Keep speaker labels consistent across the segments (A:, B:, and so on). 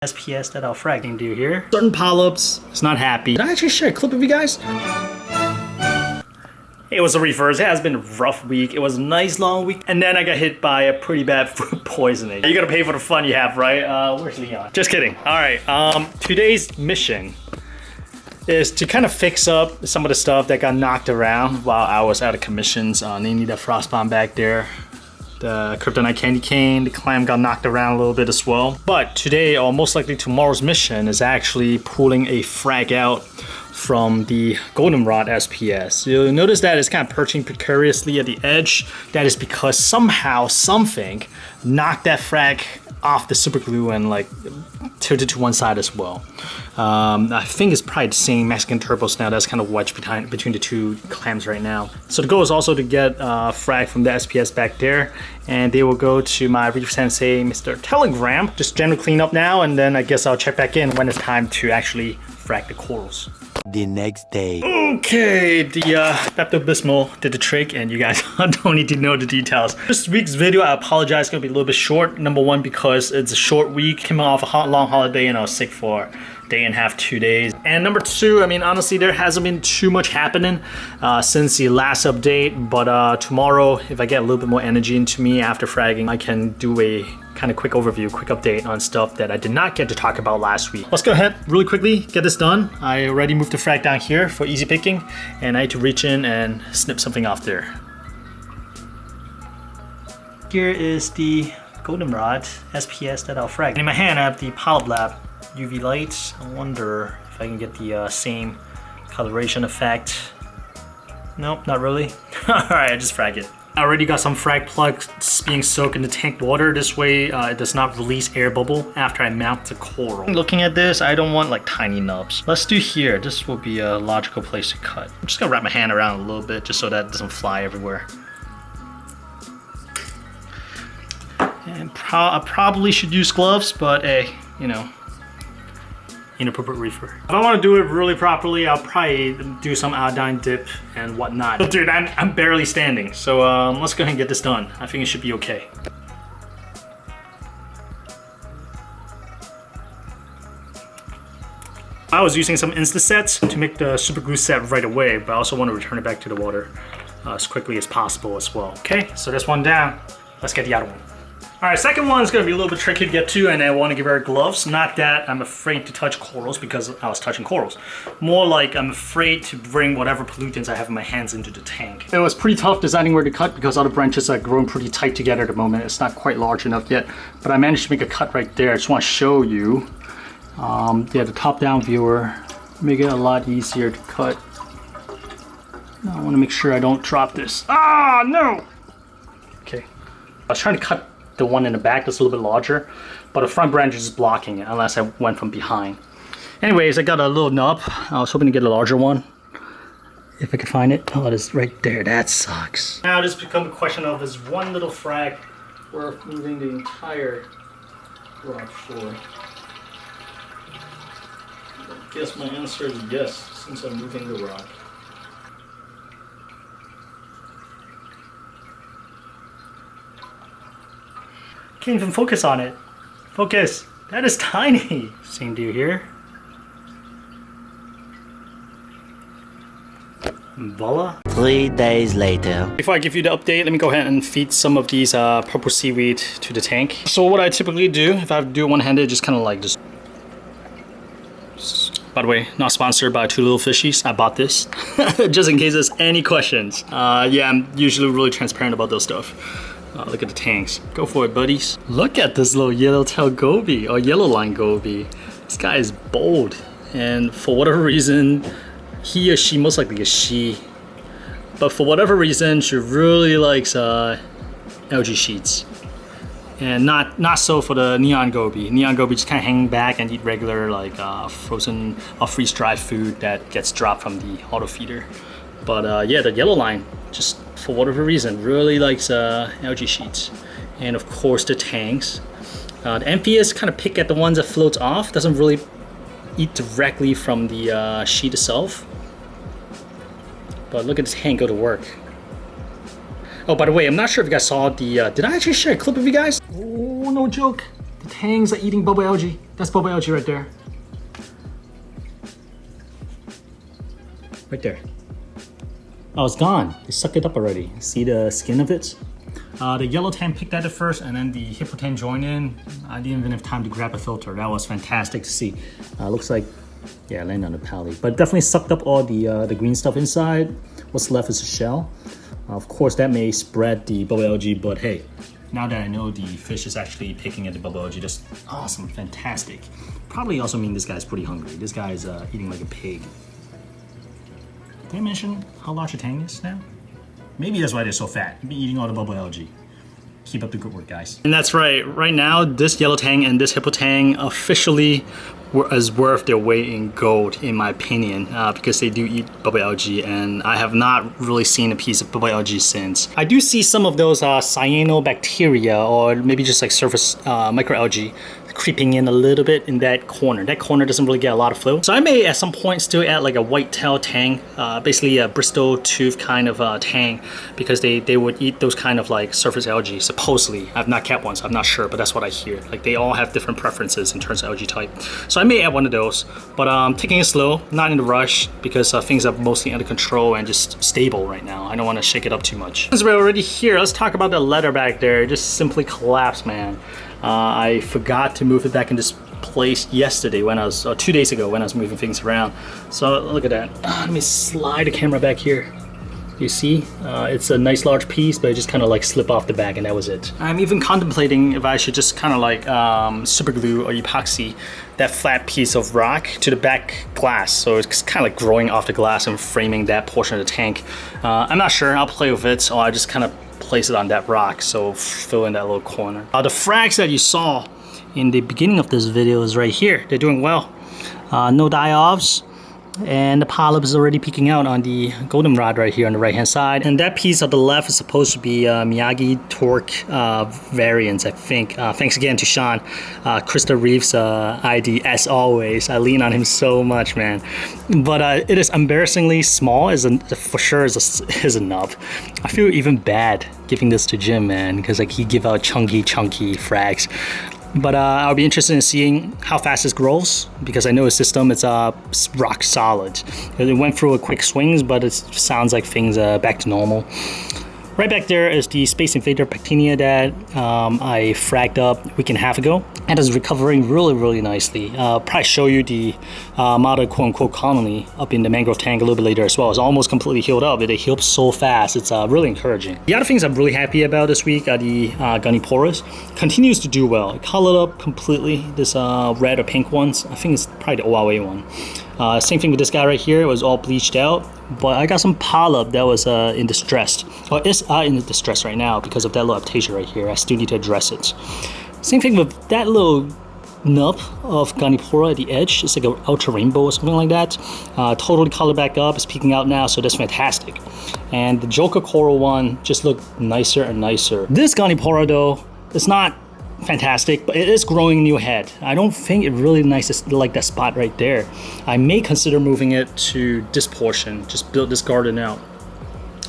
A: SPS that our fragging do here. Certain polyps, it's not happy. Did I actually share a clip of you guys? It was a Reefer. It has been a rough week. It was a nice long week. And then I got hit by a pretty bad food poisoning. You gotta pay for the fun you have, right? Where's Leon? Just kidding. All right, today's mission is to kind of fix up some of the stuff that got knocked around while I was out of commissions. Namely that frost bomb back there. The kryptonite candy cane, the clam got knocked around a little bit as well. But today, or most likely tomorrow's mission, is actually pulling a frag out from the Goldenrod SPS. You'll notice that it's kind of perching precariously at the edge. That is because somehow something knocked that frag off the super glue and like tilted to one side as well. I think it's probably the same Mexican turbo snail that's kind of wedged between the two clams right now. So the goal is also to get frag from the SPS back there, and they will go to my Reefer Sensei Mr. Telegram. Just general cleanup now, and then I guess I'll check back in when it's time to actually frag the corals.
B: The next day.
A: Okay, the Pepto-Bismol did the trick, and you guys don't need to know the details. This week's video, I apologize, it's gonna be a little bit short. Number one, because it's a short week, came off a long holiday, and I was sick for a day and a half, 2 days. And number two, I mean, honestly, there hasn't been too much happening since the last update, but tomorrow, if I get a little bit more energy into me after fragging, I can do a kind of quick overview, quick update on stuff that I did not get to talk about last week. Let's go ahead really quickly, get this done. I already moved the frag down here for easy picking, and I need to reach in and snip something off there. Here is the Goldenrod SPS that I'll frag. In my hand, I have the Polyp Lab UV lights. I wonder if I can get the same coloration effect. Nope, not really. All right, I just frag it. I already got some frag plugs being soaked in the tank water. This way it does not release air bubble after I mount the coral. Looking at this, I don't want like tiny nubs. Let's do here. This will be a logical place to cut. I'm just gonna wrap my hand around a little bit just so that it doesn't fly everywhere. And I probably should use gloves, but hey, you know, Inappropriate Reefer. If I want to do it really properly, I'll probably do some iodine dip and whatnot. But dude, I'm barely standing, so let's go ahead and get this done. I think it should be okay. I was using some Insta sets to make the super glue set right away, but I also want to return it back to the water as quickly as possible as well. Okay, so that's one down. Let's get the other one. All right, second one is gonna be a little bit tricky to get to, and I wanna give her gloves. Not that I'm afraid to touch corals because I was touching corals. More like I'm afraid to bring whatever pollutants I have in my hands into the tank. It was pretty tough deciding where to cut because all the branches are growing pretty tight together at the moment. It's not quite large enough yet, but I managed to make a cut right there. I just wanna show you. Yeah, the top-down viewer, make it a lot easier to cut. Now I wanna make sure I don't drop this. Ah, no! Okay, I was trying to cut the one in the back that's a little bit larger, but the front branch is blocking it unless I went from behind. Anyways, I got a little nub. I was hoping to get a larger one if I could find it. Oh, it is right there. That sucks. Now this becomes a question of, is one little frag worth moving the entire rod for? I guess my answer is yes, since I'm moving the rod. Can't even focus on it. Focus. That is tiny. Same deal here. Voila.
B: 3 days later.
A: Before I give you the update, let me go ahead and feed some of these purple seaweed to the tank. So what I typically do, if I do it one-handed, just kind of like just... By the way, not sponsored by Two Little Fishies. I bought this just in case there's any questions. Yeah, I'm usually really transparent about those stuff. Look at the tanks. Go for it, buddies. Look at this little yellow-tailed goby, or yellow line goby. This guy is bold, and for whatever reason, he or she, most likely a she, but for whatever reason, she really likes algae sheets. And not so for the neon goby. Neon goby just kind of hang back and eat regular like frozen or freeze-dried food that gets dropped from the auto feeder. But yeah, the yellow line, just for whatever reason, really likes algae sheets. And of course the tangs. The amphibious kind of pick at the ones that floats off, doesn't really eat directly from the sheet itself. But look at this tank go to work. Oh, by the way, I'm not sure if you guys saw the, did I actually share a clip of you guys? Oh, no joke. The Tangs are eating bubble algae. That's bubble algae right there. Right there. Oh, it's gone. They sucked it up already. See the skin of it? The yellow tang picked at it first, and then the hippo tang joined in. I didn't even have time to grab a filter. That was fantastic to see. Looks like, yeah, landed on the pally, but definitely sucked up all the green stuff inside. What's left is a shell. Of course, that may spread the bubble algae, but hey, now that I know the fish is actually picking at the bubble algae, that's awesome, fantastic. Probably also mean this guy's pretty hungry. This guy's eating like a pig. Did I mention how large a tang is now? Maybe that's why they're so fat. They've been eating all the bubble algae. Keep up the good work, guys. And that's right. Right now, this yellow tang and this hippo tang officially is worth their weight in gold, in my opinion, because they do eat bubble algae, and I have not really seen a piece of bubble algae since. I do see some of those cyanobacteria, or maybe just like surface microalgae, creeping in a little bit in that corner. That corner doesn't really get a lot of flow. So I may at some point still add like a white-tail tang, basically a bristle tooth kind of tang, because they would eat those kind of like surface algae, supposedly. I've not kept one, so I'm not sure, but that's what I hear. Like they all have different preferences in terms of algae type. So I may add one of those, but I'm taking it slow, not in a rush, because things are mostly under control and just stable right now. I don't want to shake it up too much. Since we're already here, let's talk about the leather back there. It just simply collapsed, man. I forgot to move it back in this place yesterday when I was, 2 days ago when I was moving things around. So look at that. Let me slide the camera back here. You see, it's a nice large piece, but it just kind of like slip off the back, and that was it. I'm even contemplating if I should just kind of like super glue or epoxy that flat piece of rock to the back glass, so it's kind of like growing off the glass and framing that portion of the tank. I'm not sure. I'll play with it, or I just kind of place it on that rock, so fill in that little corner. The frags that you saw in the beginning of this video is right here. They're doing well. No die-offs. And the polyp is already peeking out on the goldenrod right here on the right hand side. And that piece on the left is supposed to be Miyagi Tort variants, I think. Thanks again to Sean, Krista Reeves ID as always. I lean on him so much, man. But it is embarrassingly small, for sure is a nub. I feel even bad giving this to Jim, man, because like he give out chunky frags. But I'll be interested in seeing how fast this grows, because I know his system is rock solid. It went through a quick swings, but it sounds like things are back to normal. Right back there is the Space Invader Pectinia that I fragged up a week and a half ago, and is recovering really nicely. Probably show you the model quote-unquote colony up in the mangrove tank a little bit later as well. It's almost completely healed up. They healed so fast. It's really encouraging. The other things I'm really happy about this week are the Goniporus. Continues to do well. It colored up completely. This red or pink ones. I think it's probably the OAA one. Same thing with this guy right here. It was all bleached out, but I got some polyp that was in distress, or is in distress right now because of that little aptasia right here. I still need to address it. Same thing with that little nub of Ganipora at the edge. It's like an ultra rainbow or something like that. Totally colored back up. It's peeking out now, so that's fantastic. And the Joker Coral one just looked nicer and nicer. This Ganipora though, it's not fantastic, but it is growing new head. I don't think it really nice like that spot right there. I may consider moving it to this portion, just build this garden out,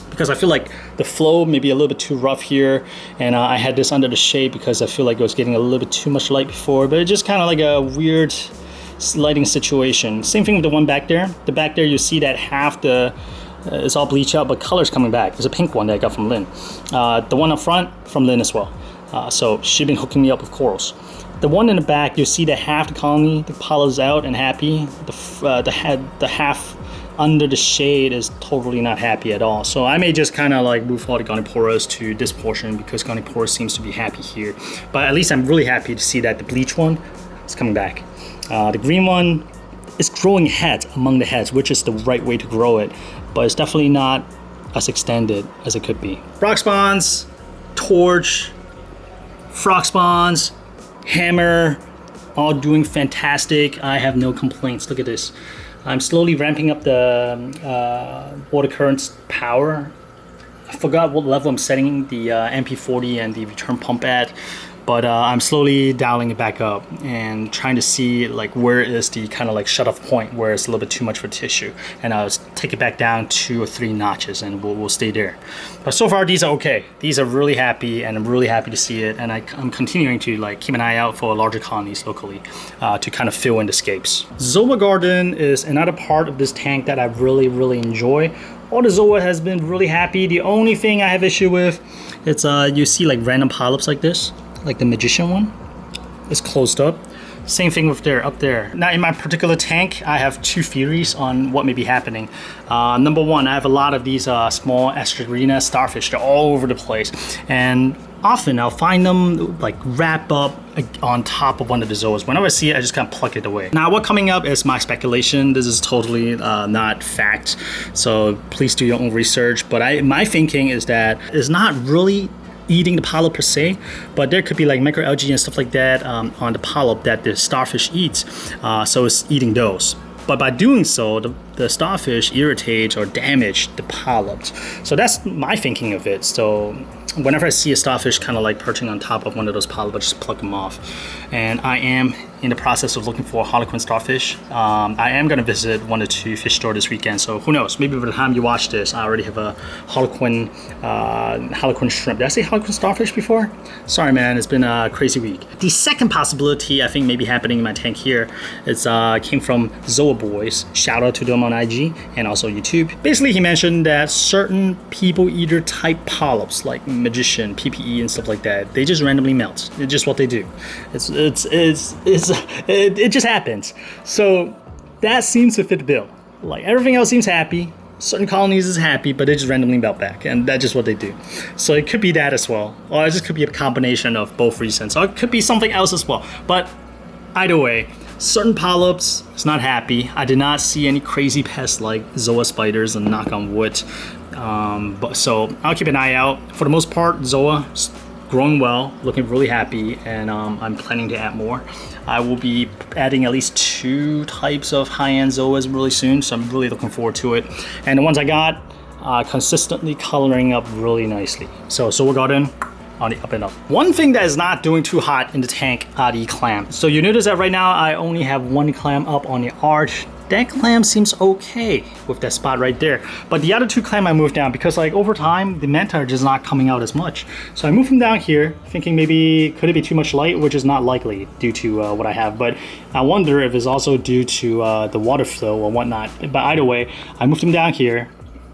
A: because I feel like the flow may be a little bit too rough here, and I had this under the shade because I feel like it was getting a little bit too much light before, but it's just kind of like a weird lighting situation. Same thing with the one back there. The back there, you see that half the it's all bleached out, but color's coming back. There's a pink one that I got from Lynn. The one up front from Lynn as well. So she's been hooking me up with corals. The one in the back, you see that half the colony, the polyp's out and happy. The half under the shade is totally not happy at all. So I may just kind of like move all the Goniporas to this portion, because Goniporas seems to be happy here. But at least I'm really happy to see that the bleach one is coming back. The green one is growing heads among the heads, which is the right way to grow it. But it's definitely not as extended as it could be. Rock spawns, torch, frog spawns, hammer, all doing fantastic. I have no complaints. Look at this. I'm slowly ramping up the water current's power. I forgot what level I'm setting the MP40 and the return pump at, but I'm slowly dialing it back up and trying to see like where is the kind of like shut off point where it's a little bit too much for tissue, and I'll take it back down 2 or 3 notches and we'll stay there. But so far these are okay. These are really happy, and I'm really happy to see it, and I'm continuing to like keep an eye out for larger colonies locally to kind of fill in the scapes. Zoa garden is another part of this tank that I really enjoy. All the Zoa has been really happy. The only thing I have issue with, it's you see like random polyps like this, like the magician one. It's closed up. Same thing with there, up there. Now in my particular tank, I have 2 theories on what may be happening. Number 1, I have a lot of these small Estrigina starfish. They're all over the place. And often I'll find them like wrap up on top of one of the Zoas. Whenever I see it, I just kind of pluck it away. Now what coming up is my speculation. This is totally not fact. So please do your own research. But my thinking is that it's not really eating the polyp per se, but there could be like microalgae and stuff like that on the polyp that the starfish eats, so it's eating those. But by doing so, the starfish irritates or damage the polyps. So that's my thinking of it. So whenever I see a starfish kind of like perching on top of one of those polyps, I just pluck them off. And I am in the process of looking for harlequin starfish. I am going to visit 1 or 2 fish stores this weekend, so who knows, maybe by the time you watch this I already have a harlequin shrimp. Did I say harlequin starfish before? Sorry man, it's been a crazy week. The second possibility I think may be happening in my tank here is came from Zoa Boys. Shout out to them on IG and also YouTube. Basically he mentioned that certain people eater type polyps like magician, PPE and stuff like that, they just randomly melt. It's just what they do. It just happens. So that seems to fit the bill. Like everything else seems happy. Certain colonies is happy, but they just randomly melt back, and that's just what they do. So it could be that as well, or it just could be a combination of both reasons, or it could be something else as well. But either way, certain polyps is not happy. I did not see any crazy pests like Zoa spiders, and knock on wood. So I'll keep an eye out. For the most part, Zoa growing well, looking really happy, and I'm planning to add more. I will be adding at least 2 types of high-end Zoas really soon, so I'm really looking forward to it. And the ones I got consistently coloring up really nicely. So Zoa garden on the up and up. One thing that is not doing too hot in the tank are the clams. So you notice that right now I only have 1 clam up on the arch. That clam seems okay with that spot right there. But the other 2 clam I moved down because like over time, the manta are just not coming out as much. So I moved them down here thinking maybe could it be too much light, which is not likely due to what I have. But I wonder if it's also due to the water flow or whatnot. But either way, I moved them down here.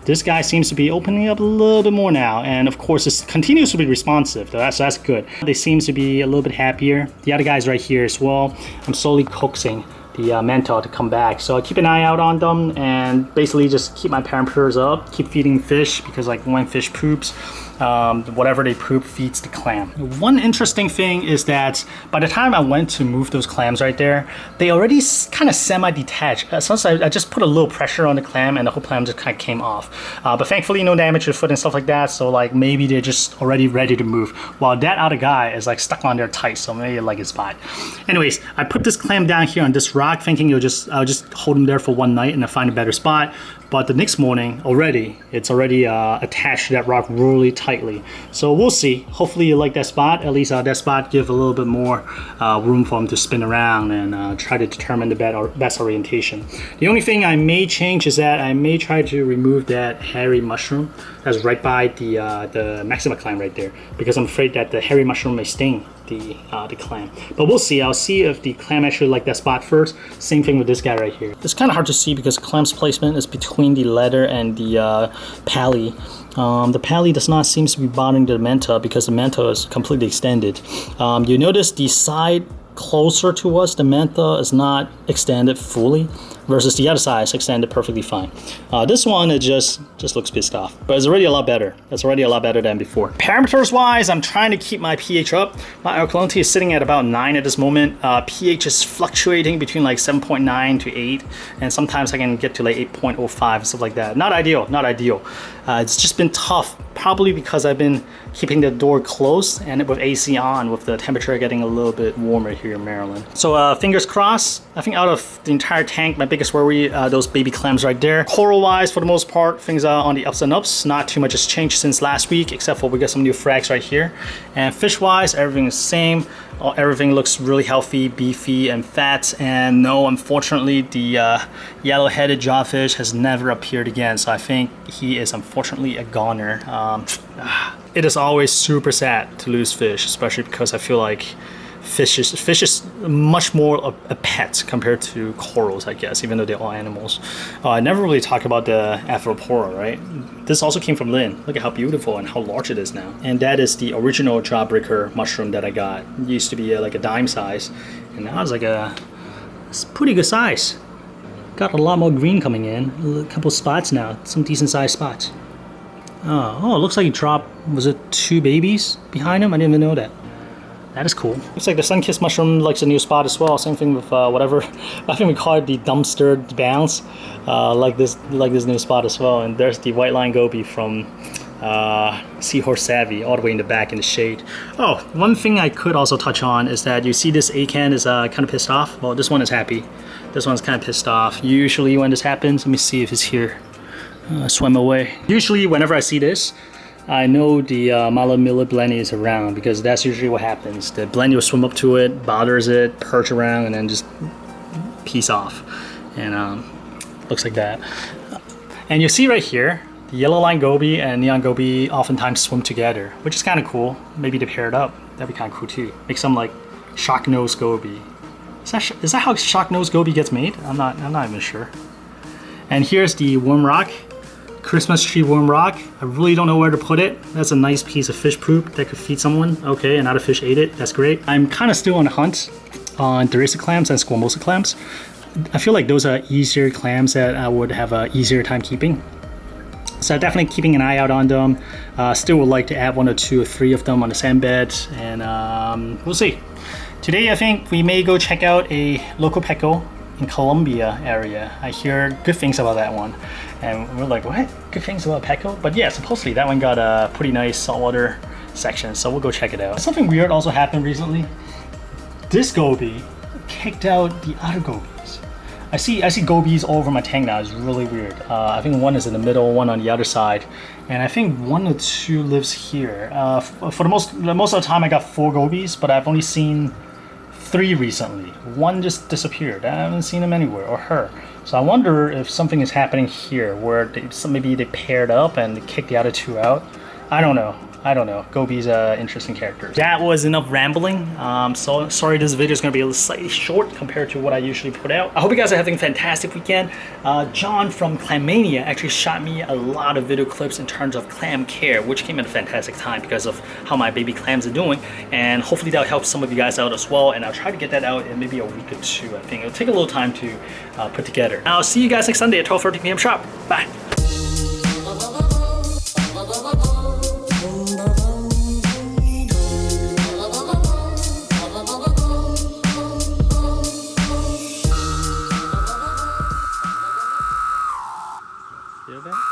A: This guy seems to be opening up a little bit more now, and of course it continues to be responsive, so that's good. They seem to be a little bit happier. The other guy's right here as well. I'm slowly coaxing the mentor to come back, so I keep an eye out on them and basically just keep my parameters up, keep feeding fish, because like when fish poops, whatever they poop feeds the clam. One interesting thing is that by the time I went to move those clams right there, they already kind of semi-detached. So I just put a little pressure on the clam and the whole clam just kind of came off. But thankfully no damage to the foot and stuff like that, so like maybe they're just already ready to move, while that other guy is like stuck on there tight, so maybe like it's fine. Anyways, I put this clam down here on this rock thinking I'll just hold him there for 1 night and I'll find a better spot. But the next morning, it's already attached to that rock really tightly. So we'll see. Hopefully you like that spot. At least that spot give a little bit more room for him to spin around and try to determine the best orientation. The only thing I may change is that I may try to remove that hairy mushroom that's right by the maxima clam right there, because I'm afraid that the hairy mushroom may sting the clam. But we'll see. I'll see if the clam actually like that spot first. Same thing with this guy right here. It's kind of hard to see because clam's placement is between the leather and the pally. The pally does not seem to be bothering the manta because the manta is completely extended. You notice the side closer to us, the manta is not extended fully, versus the other side is extended perfectly fine. This one, it just looks pissed off, but it's already a lot better. It's already a lot better than before. Parameters wise, I'm trying to keep my pH up. My alkalinity is sitting at about 9 at this moment. pH is fluctuating between like 7.9 to 8, and sometimes I can get to like 8.05 and stuff like that. Not ideal, not ideal. It's just been tough probably because I've been keeping the door closed and with AC on, with the temperature getting a little bit warmer here in Maryland. So fingers crossed. I think out of the entire tank, my biggest worry, those baby clams right there. Coral wise, for the most part, things are on the ups and ups. Not too much has changed since last week, except for we got some new frags right here. And fish wise, everything is the same. Everything looks really healthy, beefy, and fat. And no, unfortunately, the yellow-headed jawfish has never appeared again. So I think he is unfortunately a goner. It is always super sad to lose fish, especially because I feel like fish is much more a pet compared to corals, I guess, even though they're all animals. I never really talked about the Arthropora, right? This also came from Lynn. Look at how beautiful and how large it is now. And that is the original jawbreaker mushroom that I got. It used to be like a dime size, and now it's like it's pretty good size. Got a lot more green coming in. A couple spots now, some decent sized spots. Oh, it looks like he dropped, was it 2 babies behind him? I didn't even know that. That is cool. Looks like the sun-kissed mushroom likes a new spot as well. Same thing with whatever. I think we call it the dumpster bounce. Like this new spot as well. And there's the white line goby from Seahorse Savvy, all the way in the back in the shade. Oh, one thing I could also touch on is that you see this Acan is kind of pissed off. Well, this one is happy. This one's kind of pissed off. Usually when this happens, let me see if it's here. Swim away. Usually whenever I see this, I know the Molly Miller Blenny is around, because that's usually what happens. The Blenny will swim up to it, bothers it, perch around, and then just peace off. And looks like that. And you see right here, the yellow line goby and neon goby oftentimes swim together, which is kind of cool. Maybe they pair it up. That'd be kind of cool too. Make some like shock nose goby. Is that how shock nose goby gets made? I'm not even sure. And here's the worm rock. Christmas tree worm rock. I really don't know where to put it. That's a nice piece of fish poop that could feed someone. Okay, another fish ate it. That's great. I'm kind of still on the hunt on Derisic clams and squamosa clams. I feel like those are easier clams that I would have an easier time keeping. So definitely keeping an eye out on them. Still would like to add 1 or 2 or 3 of them on the sand bed, and we'll see. Today I think we may go check out a local Petco in Columbia area. I hear good things about that one. And we're like, what? Good things about Petco? But yeah, supposedly that one got a pretty nice saltwater section, so we'll go check it out. Something weird also happened recently. This goby kicked out the other gobies. I see gobies all over my tank now. It's really weird. I think one is in the middle, one on the other side, and I think 1 or 2 lives here. For the most of the time, I got 4 gobies, but I've only seen 3 recently. 1 just disappeared. I haven't seen him anywhere, or her. So I wonder if something is happening here where maybe they paired up and they kicked the other 2 out. I don't know. Gobies are interesting characters. That was enough rambling. So sorry this video is going to be slightly short compared to what I usually put out. I hope you guys are having a fantastic weekend. John from Clammania actually shot me a lot of video clips in terms of clam care, which came at a fantastic time because of how my baby clams are doing. And hopefully that'll help some of you guys out as well. And I'll try to get that out in maybe a week or 2. I think it'll take a little time to put together. I'll see you guys next Sunday at 12:30 p.m. sharp. Bye. Feel that?